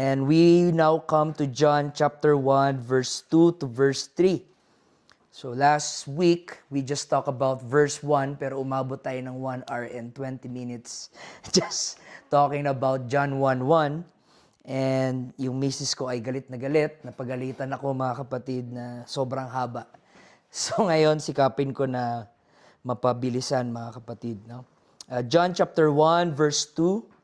And we now come to John chapter 1, verse 2 to verse 3. So last week, we just talked about verse 1, pero umabot tayo ng 1 hour and 20 minutes just talking about John 1:1. And yung misis ko ay galit na galit. Napagalitan ako mga kapatid na sobrang haba. So ngayon, sikapin ko na mapabilisan mga kapatid. No? John chapter 1, verse 2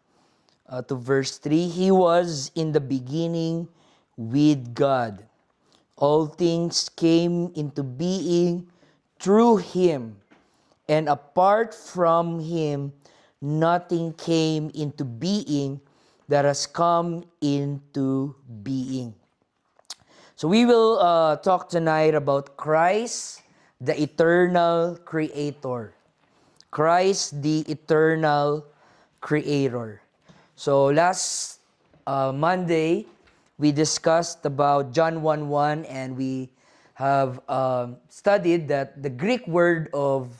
to verse 3. He was in the beginning with God. All things came into being through Him. And apart from Him, nothing came into being that has come into being. So we will talk tonight about Christ, the eternal Creator. Christ, the eternal Creator. So last Monday, we discussed about John 1:1, and we have studied that the Greek word of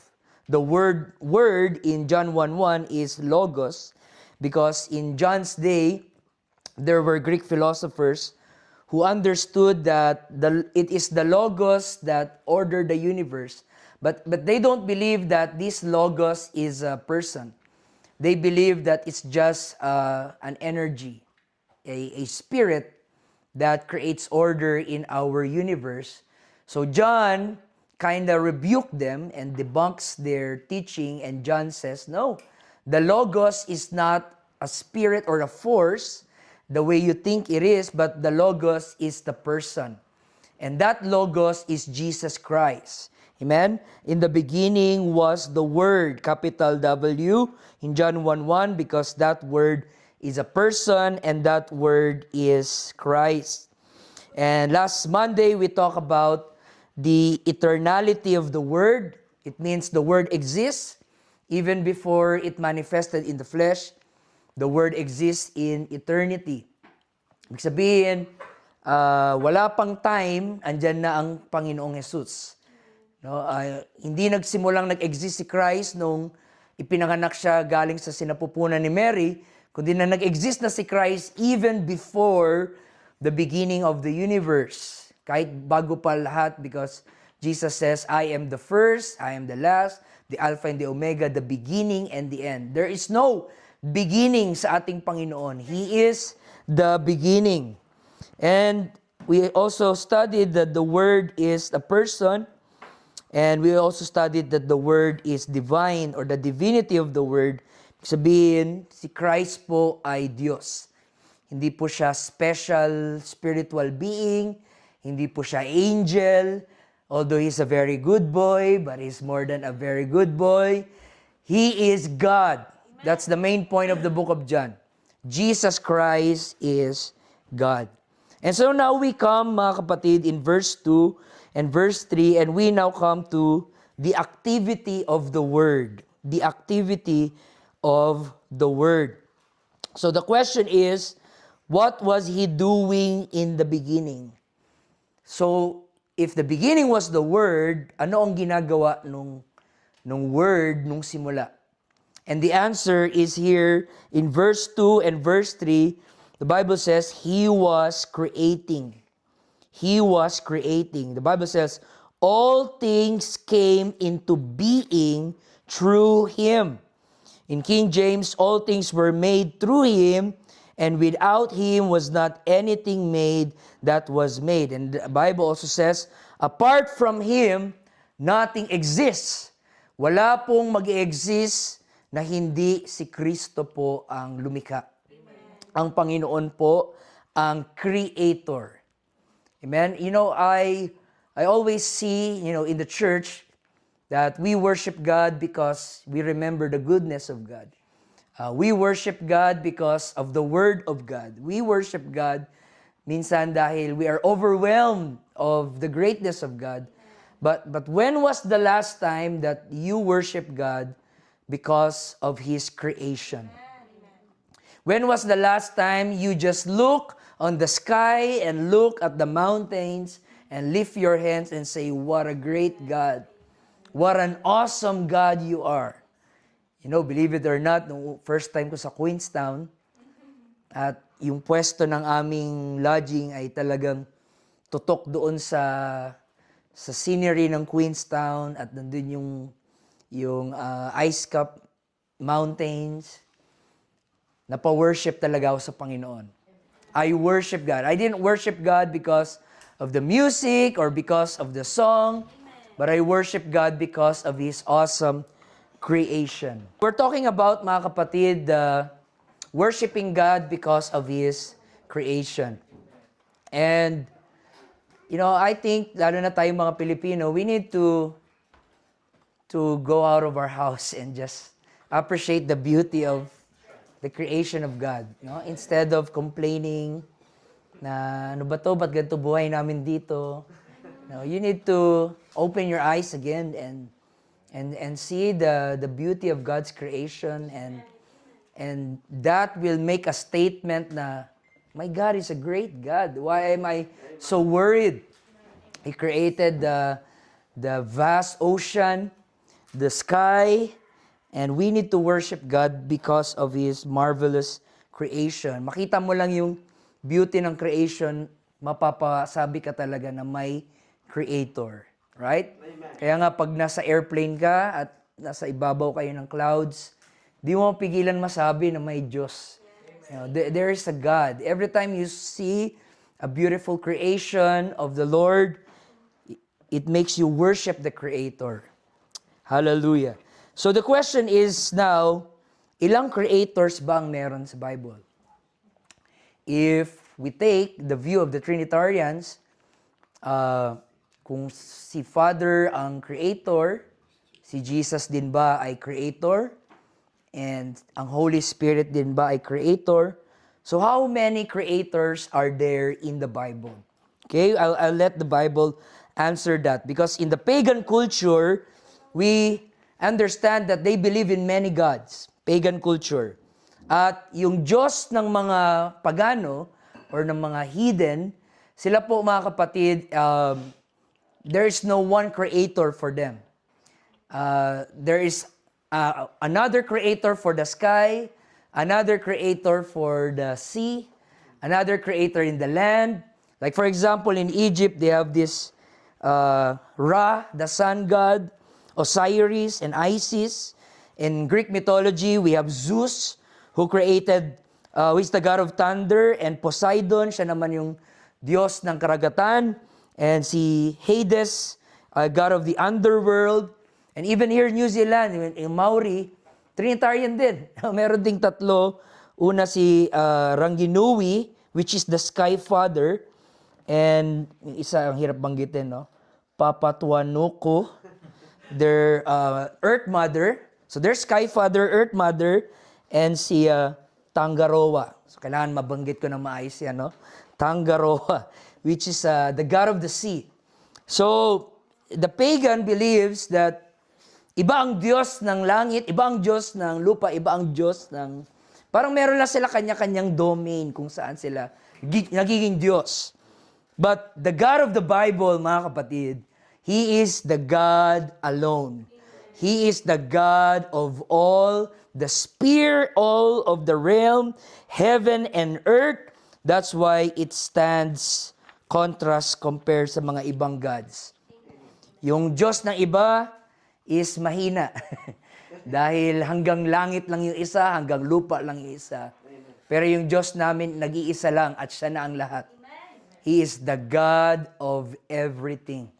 the word in John 1:1 is logos, because in John's day, there were Greek philosophers who understood that it is the logos that ordered the universe, but they don't believe that this logos is a person. They believe that it's just an energy, a spirit that creates order in our universe. So John kind of rebuked them and debunks their teaching, and John says, no, the logos is not a spirit or a force the way you think it is, but the logos is the person. And that logos is Jesus Christ. Amen? In the beginning was the Word, capital W, in John 1:1, because that Word is a person and that Word is Christ. And last Monday, we talked about the eternality of the Word. It means the Word exists even before it manifested in the flesh. The Word exists in eternity. Ibig sabihin, wala pang time, andyan na ang Panginoong Jesus. No, hindi nagsimulang nag-exist si Christ nung ipinanganak siya galing sa sinapupunan ni Mary, kundi na nag-exist na si Christ even before the beginning of the universe. Kahit bago pa lahat, because Jesus says, I am the first, I am the last, the Alpha and the Omega, the beginning and the end. There is no beginning sa ating Panginoon. He is the beginning. And we also studied that the Word is a person. And we also studied that the Word is divine, or the divinity of the Word. Sabihin, si Christ po ay Diyos. Hindi po siya special spiritual being. Hindi po siya angel. Although he's a very good boy, but he's more than a very good boy. He is God. That's the main point of the book of John. Jesus Christ is God. And so now we come, mga kapatid, in verse 2 and verse 3, and we now come to the activity of the Word. The activity of the Word. So the question is, what was He doing in the beginning? So, if the beginning was the Word, ano ang ginagawa nung Word nung simula? And the answer is here in verse 2 and verse 3. The Bible says, He was creating. He was creating. The Bible says, all things came into being through Him. In King James, all things were made through Him, and without Him was not anything made that was made. And the Bible also says, apart from Him, nothing exists. Wala pong mag-exist na hindi si Kristo po ang lumikha. Ang Panginoon po ang Creator. Amen. You know, I always see, in the church that we worship God because we remember the goodness of God. We worship God because of the Word of God. We worship God minsan dahil we are overwhelmed of the greatness of God. But when was the last time that you worship God because of His creation? When was the last time you just look on the sky and look at the mountains and lift your hands and say, what a great God. What an awesome God you are. Believe it or not, nung first time ko sa Queenstown, at yung pwesto ng aming lodging ay talagang tutok doon sa scenery ng Queenstown at nandun yung Ice Cap Mountains. Napa-worship talaga ako sa Panginoon. I worship God. I didn't worship God because of the music or because of the song, but I worship God because of His awesome creation. We're talking about, mga kapatid, worshiping God because of His creation. And, I think, lalo na tayong mga Pilipino, we need to go out of our house and just appreciate the beauty of the creation of God. Instead of complaining na, ano ba to, ba't ganito buhay namin dito? You need to open your eyes again and see the beauty of God's creation, and that will make a statement na, my God is a great God. Why am I so worried? He created the vast ocean, the sky, and we need to worship God because of His marvelous creation. Makita mo lang yung beauty ng creation, mapapasabi ka talaga na may creator. Right? Amen. Kaya nga pag nasa airplane ka at nasa ibabaw kayo ng clouds, di mo pigilan masabi na may Diyos. There is a God. Every time you see a beautiful creation of the Lord, it makes you worship the Creator. Hallelujah. So the question is now, ilang creators ba ang meron sa Bible? If we take the view of the Trinitarians, kung si Father ang creator, si Jesus din ba ay creator? And ang Holy Spirit din ba ay creator? So how many creators are there in the Bible? Okay, I'll let the Bible answer that. Because in the pagan culture, we understand that they believe in many gods. Pagan culture. At yung Diyos ng mga pagano or ng mga heathen, sila po mga kapatid, there is no one creator for them. There is another creator for the sky, another creator for the sea, another creator in the land. Like for example, in Egypt, they have this Ra, the sun god, Osiris and Isis. In Greek mythology, we have Zeus, who created, who is the god of thunder, and Poseidon, siya naman yung Diyos ng karagatan. And si Hades, god of the underworld. And even here in New Zealand, in Maori, Trinitarian din. Meron ding tatlo. Una si Ranginui, which is the Sky Father. And yung isa, ang hirap banggitin, no? Papatuanuku, their Earth Mother. So there's Sky Father, Earth Mother, and si Tangaroa. So kailangan mabanggit ko na maayos yan, no? Tangaroa, which is the god of the sea. So, the pagan believes that iba ang Diyos ng langit, iba ang Diyos ng lupa, iba ang Diyos ng... Parang meron lang sila kanya-kanyang domain kung saan sila nagiging Diyos. But the God of the Bible, mga kapatid, He is the God alone. He is the God of all, the sphere, all of the realm, heaven and earth. That's why it stands contrast compared sa mga ibang gods. Yung Diyos ng iba is mahina. Dahil hanggang langit lang yung isa, hanggang lupa lang yung isa. Pero yung Diyos namin, nag-iisa lang at siya na ang lahat. He is the God of everything.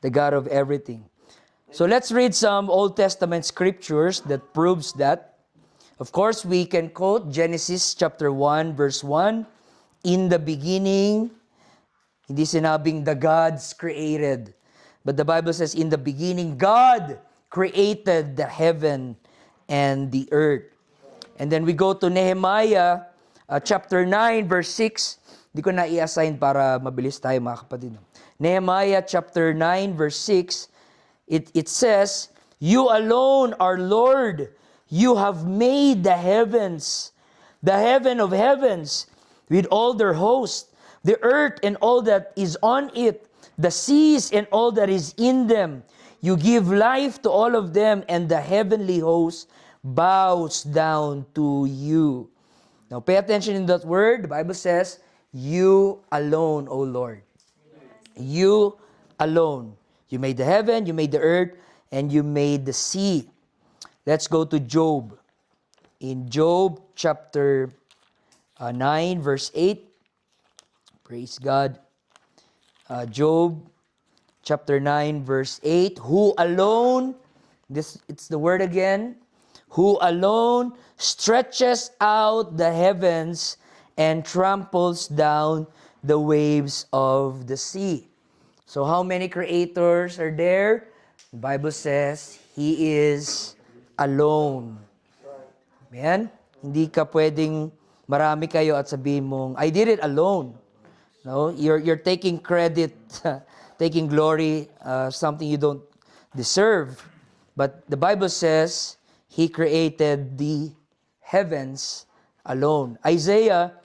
The God of everything. So let's read some Old Testament scriptures that proves that. Of course, we can quote Genesis chapter 1, verse 1. In the beginning, hindi sinabing the gods created. But the Bible says, in the beginning, God created the heaven and the earth. And then we go to Nehemiah chapter 9, verse 6. Di ko na i-assign para mabilis tayo mga kapatid. Nehemiah chapter 9, verse 6, it says, You alone are Lord. You have made the heavens, the heaven of heavens, with all their host, the earth and all that is on it, the seas and all that is in them. You give life to all of them, and the heavenly host bows down to you. Now pay attention in that word. The Bible says, you alone, O Lord. You alone. You made the heaven, you made the earth, and you made the sea. Let's go to Job. In Job chapter 9, verse 8. Praise God. Job chapter 9, verse 8. Who alone, it's the word again, who alone stretches out the heavens and tramples down the waves of the sea. So how many creators are there? The Bible says, He is alone. Amen? Hindi ka pwedeng marami kayo at sabihin mong, I did it alone. No, you're taking credit, taking glory, something you don't deserve. But the Bible says, He created the heavens alone. Isaiah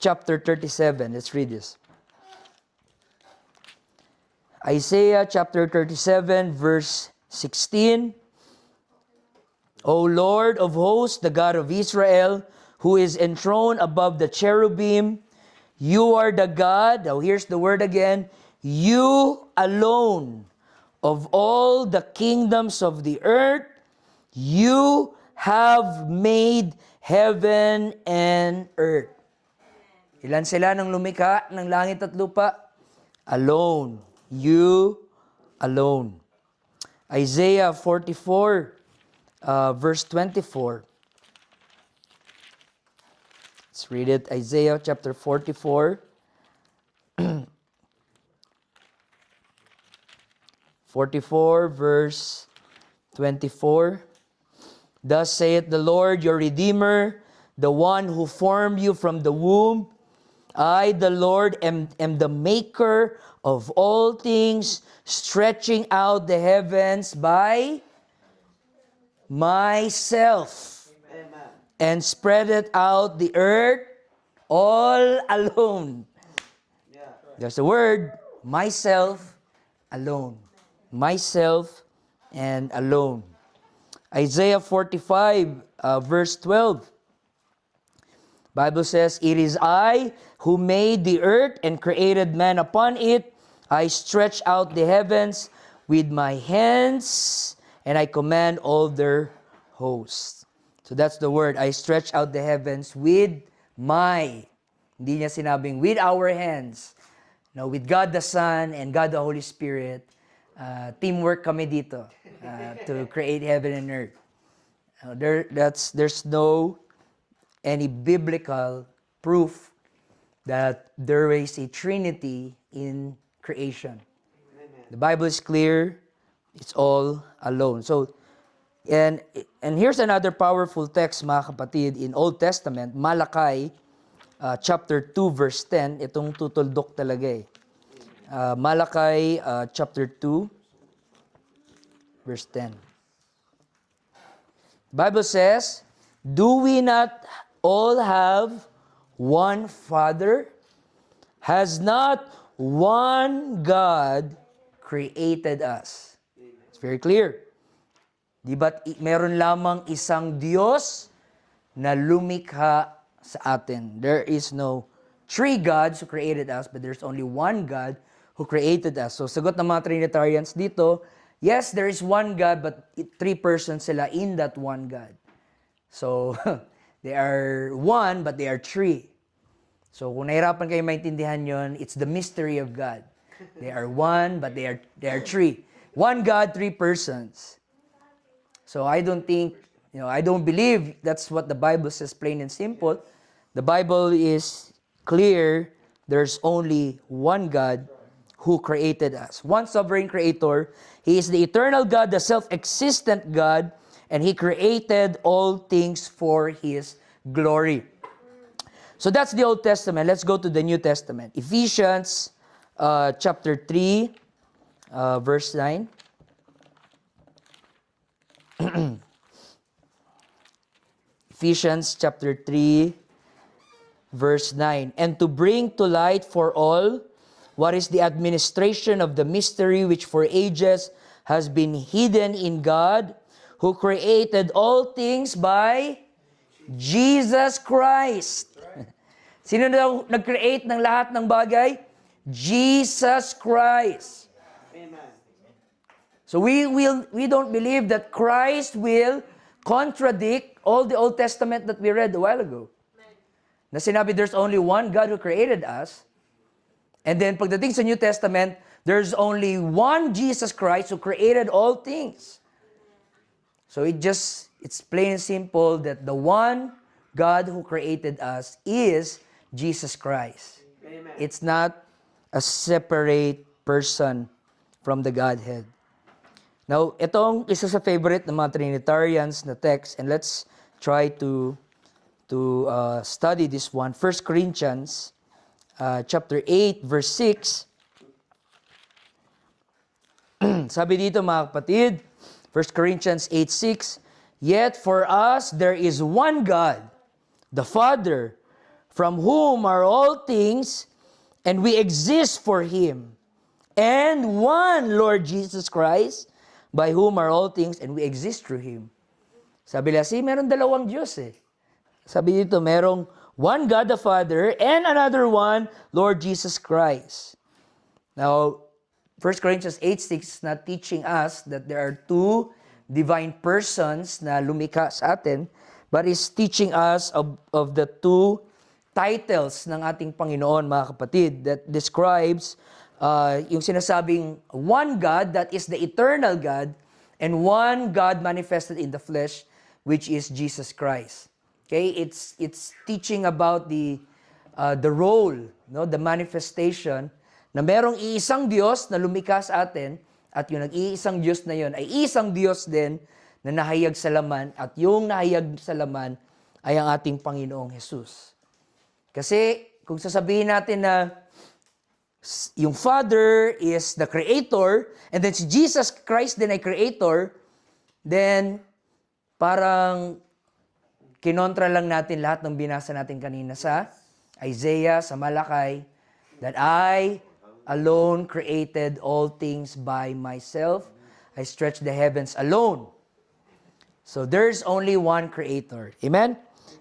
chapter 37. Let's read this. Isaiah chapter 37, verse 16. O Lord of hosts, the God of Israel, who is enthroned above the cherubim, you are the God, now here's the word again, you alone of all the kingdoms of the earth, you have made heaven and earth. Ilan sila nang lumikha ng langit at lupa? Alone. You alone. Isaiah 44, verse 24. Let's read it. Isaiah chapter 44. 44, verse 24. Thus saith the Lord, your Redeemer, the one who formed you from the womb. I, the Lord, am the maker of all things, stretching out the heavens by myself. Amen. And spreadeth out the earth all alone. Yeah. There's a word, myself alone. Myself and alone. Isaiah 45, verse 12. Bible says, it is I who made the earth and created man upon it. I stretch out the heavens with my hands, and I command all their hosts. So that's the word. I stretch out the heavens with my. Hindi niya sinabing with our hands. No, with God the Son and God the Holy Spirit. Teamwork kami dito to create heaven and earth. There's no any biblical proof that there is a Trinity in creation. Amen. The Bible is clear. It's all alone. So, and here's another powerful text, mga kapatid, in Old Testament, Malachi, chapter 2, verse 10. Itong tutuldok talaga eh. Malachi, chapter 2, verse 10. Bible says, do we not all have one Father? Has not one God created us? It's very clear. Di ba't meron lamang isang Diyos na lumikha sa atin? There is no three gods who created us, but there's only one God who created us. So sagot ng mga Trinitarians dito, yes, there is one God, but three persons sila in that one God. So, they are one, but they are three. So, kung nahirapan kayo maintindihan yon, it's the mystery of God. They are one, but they are three. One God, three persons. So, I don't think, I don't believe that's what the Bible says, plain and simple. The Bible is clear. There's only one God who created us. One sovereign creator. He is the eternal God, the self-existent God, and He created all things for His glory. So that's the Old Testament. Let's go to the New Testament. Ephesians chapter 3, verse 9. Ephesians chapter 3, verse 9. And to bring to light for all what is the administration of the mystery which for ages has been hidden in God, who created all things by Jesus Christ Sino daw nag-create ng lahat ng bagay? Jesus Christ. Amen. So we don't believe that Christ will contradict all the Old Testament that we read a while ago. Na sinabi there's only one God who created us. And then pagdating sa New Testament, there's only one Jesus Christ who created all things. So it's plain and simple that the one God who created us is Jesus Christ. Amen. It's not a separate person from the Godhead. Now, itong isa sa favorite ng mga Trinitarians na text, and let's try to study this one. 1 Corinthians chapter 8, verse 6. Sabi dito mga kapatid, 1 Corinthians 8:6, yet for us there is one God, the Father, from whom are all things, and we exist for Him, and one Lord Jesus Christ, by whom are all things, and we exist through Him. Sabi nila, meron dalawang Diyos eh. Sabi dito, merong one God the Father, and another one, Lord Jesus Christ. Now, 1 Corinthians 8:6 is not teaching us that there are two divine persons na lumikha sa atin, but is teaching us of the two titles ng ating Panginoon, mga kapatid, that describes yung sinasabing one God, that is the eternal God, and one God manifested in the flesh, which is Jesus Christ. Okay, it's teaching about the role, no, the manifestation na merong iisang Diyos na lumikha sa atin, at yung nag-iisang Diyos na yon ay isang Diyos din na nahayag sa laman, at yung nahayag sa laman ay ang ating Panginoong Jesus. Kasi kung sasabihin natin na yung Father is the Creator, and then si Jesus Christ din ay Creator, then parang kinontra lang natin lahat ng binasa natin kanina sa Isaiah, sa Malakay, that I alone created all things by myself. I stretched the heavens alone. So there's only one Creator. Amen?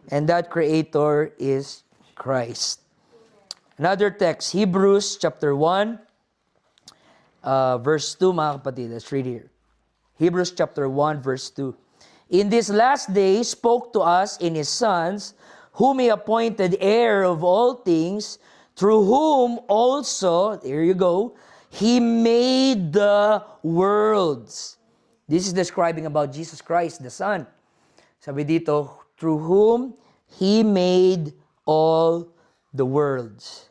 And that Creator is Christ. Another text, Hebrews chapter 1, verse 2, mga kapatid. Let's read here. Hebrews chapter 1, verse 2. In this last day spoke to us in His sons, whom He appointed heir of all things, through whom also, there you go, He made the worlds. This is describing about Jesus Christ, the Son. Sabi dito, through whom He made all the worlds.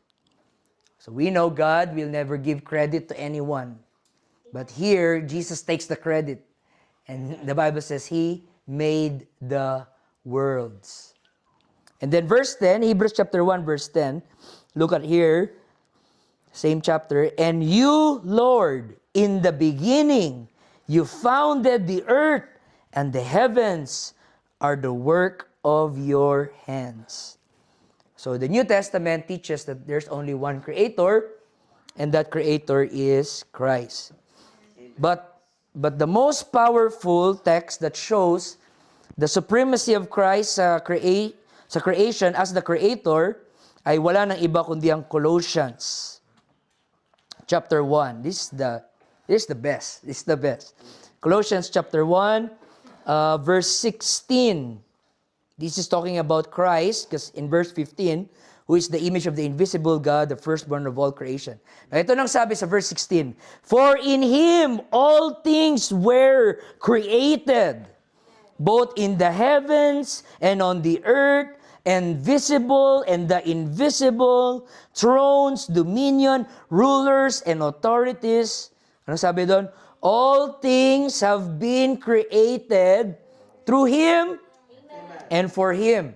So we know God will never give credit to anyone. But here, Jesus takes the credit. And the Bible says He made the worlds. And then verse 10, Hebrews chapter 1, verse 10, look at here, same chapter. And you, Lord, in the beginning, you founded the earth, and the heavens are the work of your hands. So the New Testament teaches that there's only one Creator, and that Creator is Christ. But the most powerful text that shows the supremacy of Christ sa creation as the Creator ay wala nang iba kundi ang Colossians chapter 1. This is the best. This is the best. Colossians chapter 1, verse 16. This is talking about Christ, because in verse 15, who is the image of the invisible God, the firstborn of all creation. Now, ito nang sabi sa verse 16, for in Him all things were created, both in the heavens and on the earth, and visible and the invisible, thrones, dominion, rulers, and authorities. Ano sabi doon? All things have been created through Him and for Him.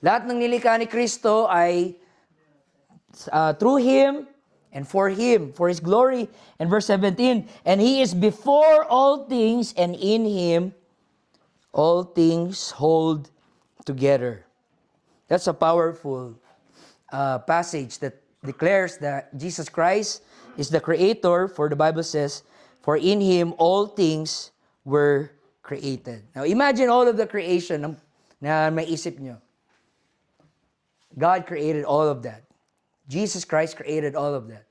Lahat ng nilikha ni Kristo ay through Him and for Him, for His glory. And verse 17, and He is before all things, and in Him all things hold together. That's a powerful passage that declares that Jesus Christ is the Creator, for the Bible says, for in Him all things were created. Now imagine all of the creation na may isip nyo. God created all of that. Jesus Christ created all of that.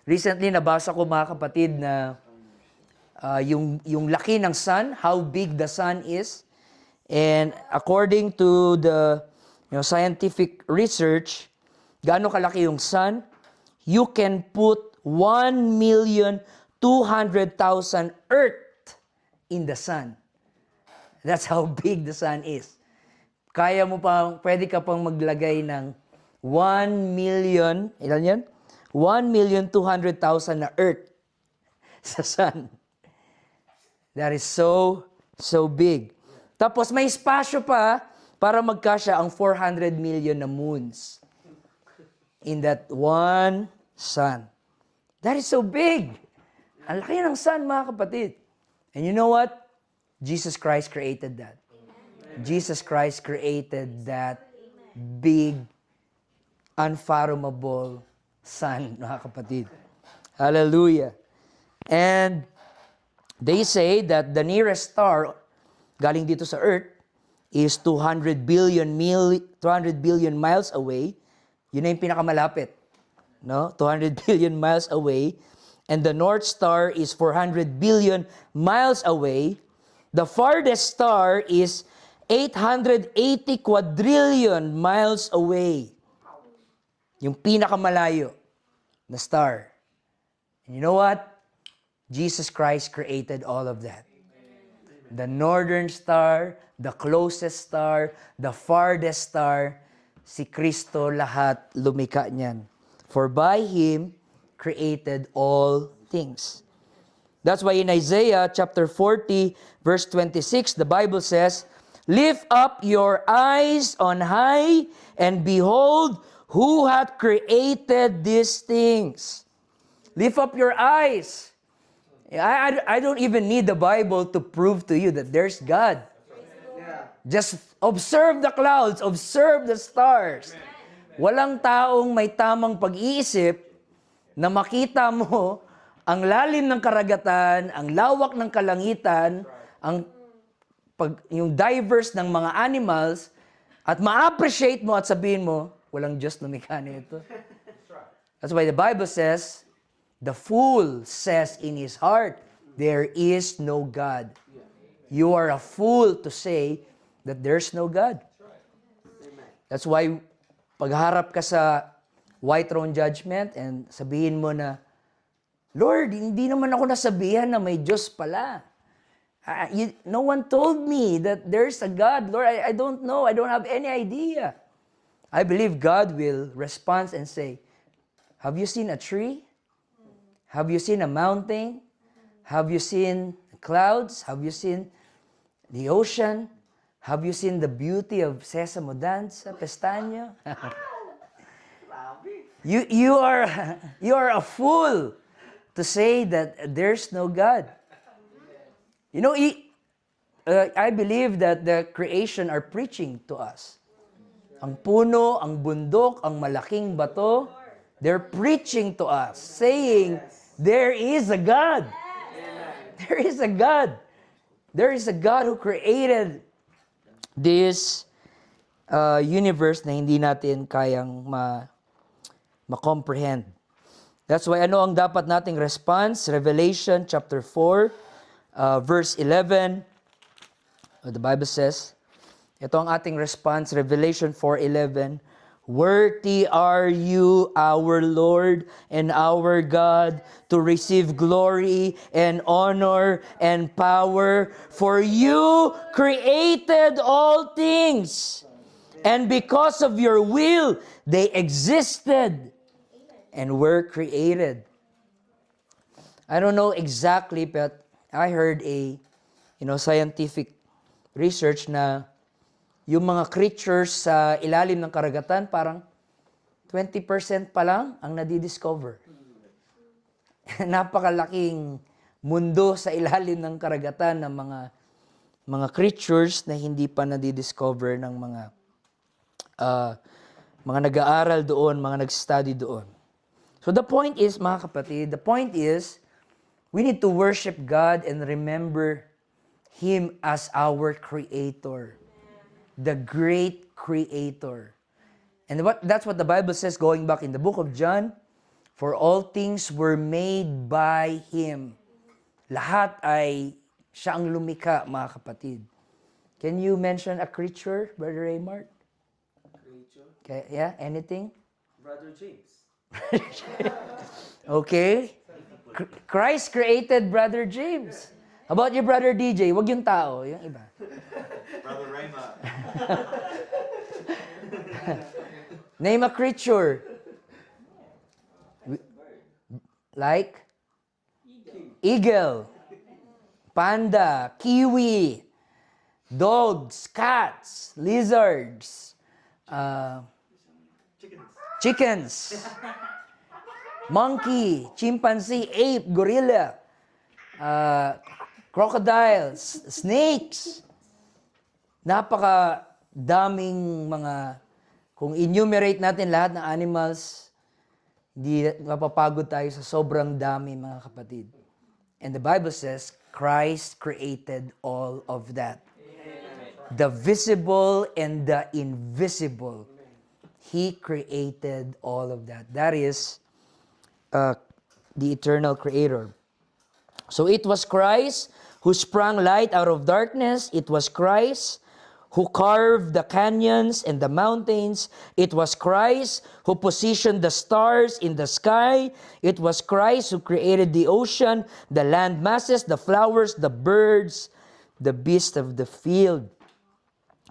Recently, nabasa ko mga kapatid na yung laki ng sun, how big the sun is. And according to the scientific research, gaano kalaki yung sun, you can put 1,200,000 Earth in the sun. That's how big the sun is. Pwede ka pang maglagay ng 1,000,000, ilan yan? 1,200,000 na Earth sa sun. That is so big. Tapos may espasyo pa para magkasya ang 400 million na moons in that one sun. That is so big. Ang laki ng sun, mga kapatid. And you know what? Jesus Christ created that. Jesus Christ created that big, unfathomable sun, mga kapatid. Hallelujah. And they say that the nearest star galing dito sa Earth is 200 billion miles away. Yun na yung pinakamalapit. No? 200 billion miles away. And the North Star is 400 billion miles away. The farthest star is 880 quadrillion miles away. Yung pinakamalayo na star. And you know what? Jesus Christ created all of that. The northern star, the closest star, the farthest star, si Kristo lahat lumikha niyan. For by Him created all things. That's why in Isaiah chapter 40, verse 26, the Bible says, "Lift up your eyes on high, and behold, who hath created these things." Lift up your eyes. I don't even need the Bible to prove to you that there's God. Just observe the clouds, observe the stars. Walang taong may tamang pag-iisip na makita mo ang lalim ng karagatan, ang lawak ng kalangitan, yung diverse ng mga animals, at ma-appreciate mo at sabihin mo, walang Diyos lumikha nito. That's why the Bible says, the fool says in his heart, there is no God. You are a fool to say that there's no God. That's why pagharap ka sa white throne judgment and sabihin mo na, Lord, hindi naman ako nasabihan na may Diyos pala. No one told me that there's a God. Lord, I don't know. I don't have any idea. I believe God will respond and say, have you seen a tree? Have you seen a mountain? Have you seen clouds? Have you seen the ocean? Have you seen the beauty of Sesamo Dance, Pestaño? you are a fool to say that there's no God. You know, I believe that the creation are preaching to us. Ang puno, ang bundok, ang malaking bato, they're preaching to us, saying, there is a God. There is a God. There is a God who created this universe na hindi natin kayang ma-comprehend. That's why ano ang dapat nating response? Revelation chapter 4, verse 11. The Bible says, ito ang ating response, Revelation 4:11. Worthy are you, our Lord and our God, to receive glory and honor and power, for you created all things, and because of your will they existed and were created. I don't know exactly, but I heard a scientific research na yung mga creatures sa ilalim ng karagatan, parang 20% pa lang ang nadidiscover. Napakalaking mundo sa ilalim ng karagatan ng mga creatures na hindi pa nadidiscover ng mga nag-aaral doon, mga nag-study doon. So the point is, mga kapatid, we need to worship God and remember Him as our Creator. The great creator. And that's what the Bible says going back in the book of John. For all things were made by Him. Lahat ay siya ang lumikha, mga kapatid. Can you mention a creature, Brother Raymart? Creature? Okay, yeah, anything? Brother James. Okay. Christ created Brother James. How about your Brother DJ? Wag yung tao, yung iba. Brother Raymond. Name a creature. Like? Eagle. Panda. Kiwi. Dogs. Cats. Lizards. Chickens. Monkey. Chimpanzee. Ape. Gorilla. Crocodiles. Snakes. Napaka daming mga, kung enumerate natin lahat ng animals, hindi mapapagod tayo sa sobrang dami, mga kapatid. And the Bible says, Christ created all of that. The visible and the invisible. He created all of that. That is the eternal creator. So it was Christ who sprang light out of darkness. It was Christ who carved the canyons and the mountains. It was Christ who positioned the stars in the sky. It was Christ who created the ocean, the land masses, the flowers, the birds, the beasts of the field.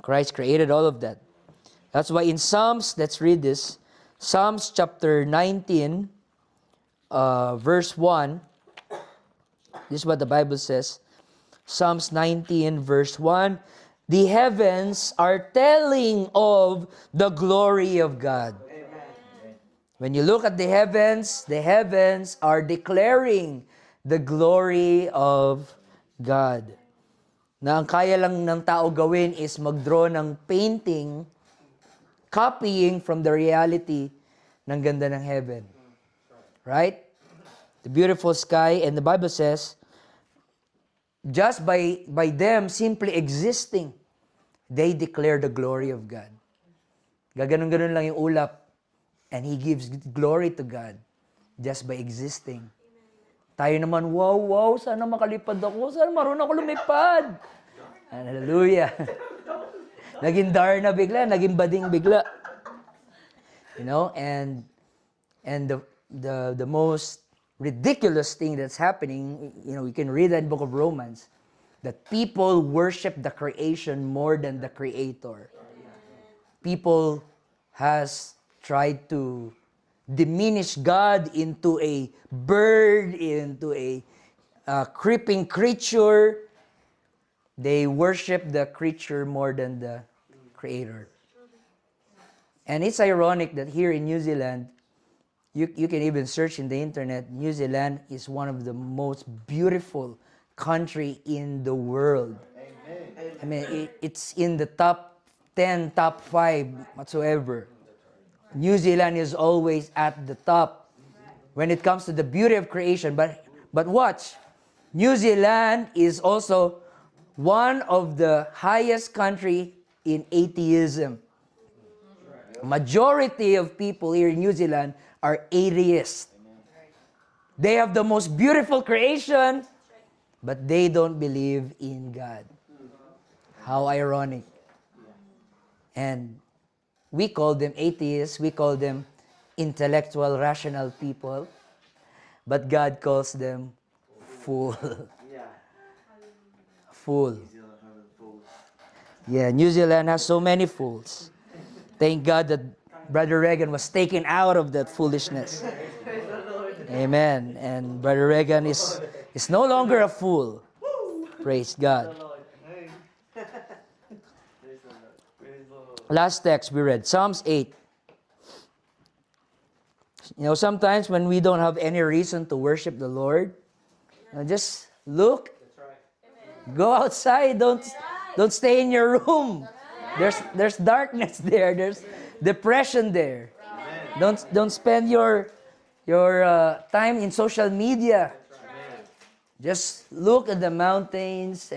Christ created all of that. That's why in Psalms, let's read this. Psalms chapter 19, verse 1. This is what the Bible says. Psalms 19, verse 1. The heavens are telling of the glory of God. Amen. When you look at the heavens are declaring the glory of God. Na ang kaya lang ng tao gawin is mag-draw ng painting, copying from the reality ng ganda ng heaven. Right? The beautiful sky, and the Bible says, just by them simply existing, they declare the glory of God. Gaganon-ganon lang yung ulap, and He gives glory to God just by existing. Tayo naman, wow, sana makalipad ako, sana marunong ako lumipad. Hallelujah. Naging Darna bigla, naging Bading bigla. You know, and the most ridiculous thing that's happening, you know, we can read that in the book of Romans, that people worship the creation more than the Creator. People has tried to diminish God into a bird, into a creeping creature. They worship the creature more than the Creator. And it's ironic that here in New Zealand, you can even search in the internet, New Zealand is one of the most beautiful country in the world. Amen. I mean, it's in the top 10, top 5 whatsoever. New Zealand is always at the top when it comes to the beauty of creation. But watch, New Zealand is also one of the highest country in atheism. Majority of people here in New Zealand are atheists. They have the most beautiful creation, but they don't believe in God. How ironic. And we call them atheists, we call them intellectual, rational people, but God calls them fool. Fool. Yeah, New Zealand has so many fools. Thank God that Brother Reagan was taken out of that foolishness. Amen. And Brother Reagan is no longer a fool. Praise God. Last text we read, Psalms 8. You know, sometimes when we don't have any reason to worship the Lord, just look. Go outside. Don't stay in your room. There's darkness there. There's depression there. Don't spend your time in social media. Just look at the mountains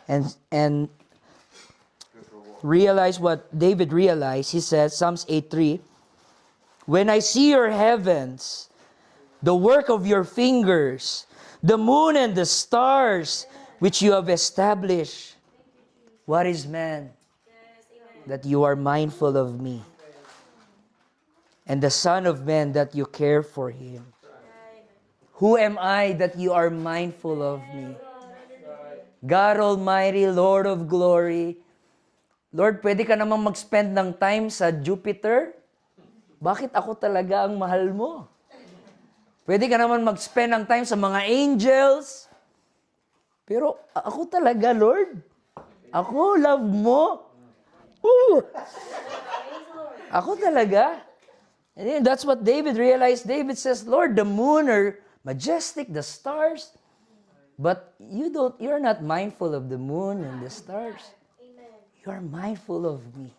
and realize what David realized. He says, Psalms 8:3, when I see your heavens, the work of your fingers, the moon and the stars which you have established. What is man that you are mindful of me? And the Son of Man that you care for him. Who am I that you are mindful of me? God Almighty, Lord of glory. Lord, pwede ka namang mag-spend ng time sa Jupiter? Bakit ako talaga ang mahal mo? Pwede ka naman mag-spend ng time sa mga angels. Pero ako talaga, Lord. Ako, love mo. Ooh. Ako talaga. And then that's what David realized. David says, Lord, the moon are majestic, the stars. But you're not mindful of the moon and the stars. You are mindful of me.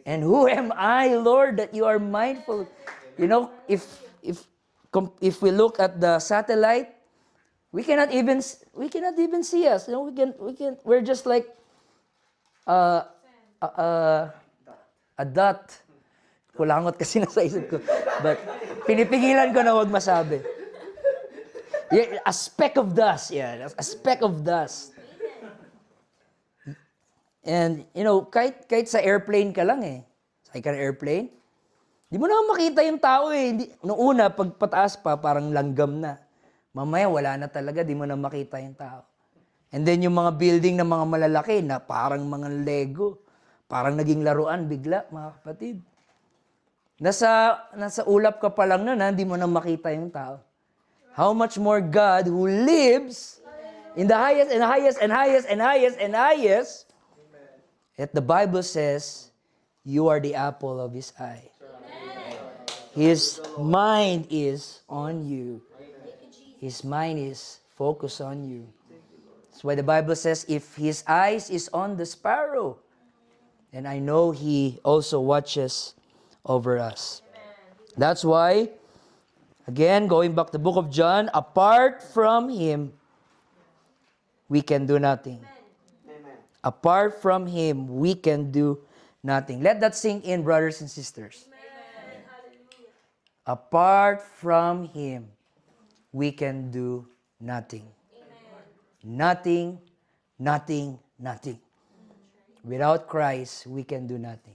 And who am I, Lord, that you are mindful? You know, if we look at the satellite, we cannot even see us. You know, we're just like a dot. Kulangot kasi nasa isip ko. But pinipigilan ko na huwag masabi. Yeah, a speck of dust. Yeah, a speck of dust. And, you know, kahit sa airplane ka lang eh. Sakay ka ng airplane, di mo naman makita yung tao eh. Noong una, pag pataas pa, parang langgam na. Mamaya, wala na talaga, di mo na makita yung tao. And then yung mga building na mga malalaki na parang mga Lego. Parang naging laruan bigla, mga kapatid. Nasa ulap ka pa lang na, hindi mo na makita yung tao. How much more God who lives in the highest and highest and highest and highest and highest. Yet the Bible says, you are the apple of His eye. His mind is on you. His mind is focused on you. That's why the Bible says, if His eyes is on the sparrow, then I know He also watches over us. That's why, again, going back to the book of John, apart from Him, we can do nothing. Apart from Him, we can do nothing. Let that sink in, brothers and sisters. Apart from Him, we can do nothing. Nothing, nothing, nothing. Without Christ, we can do nothing.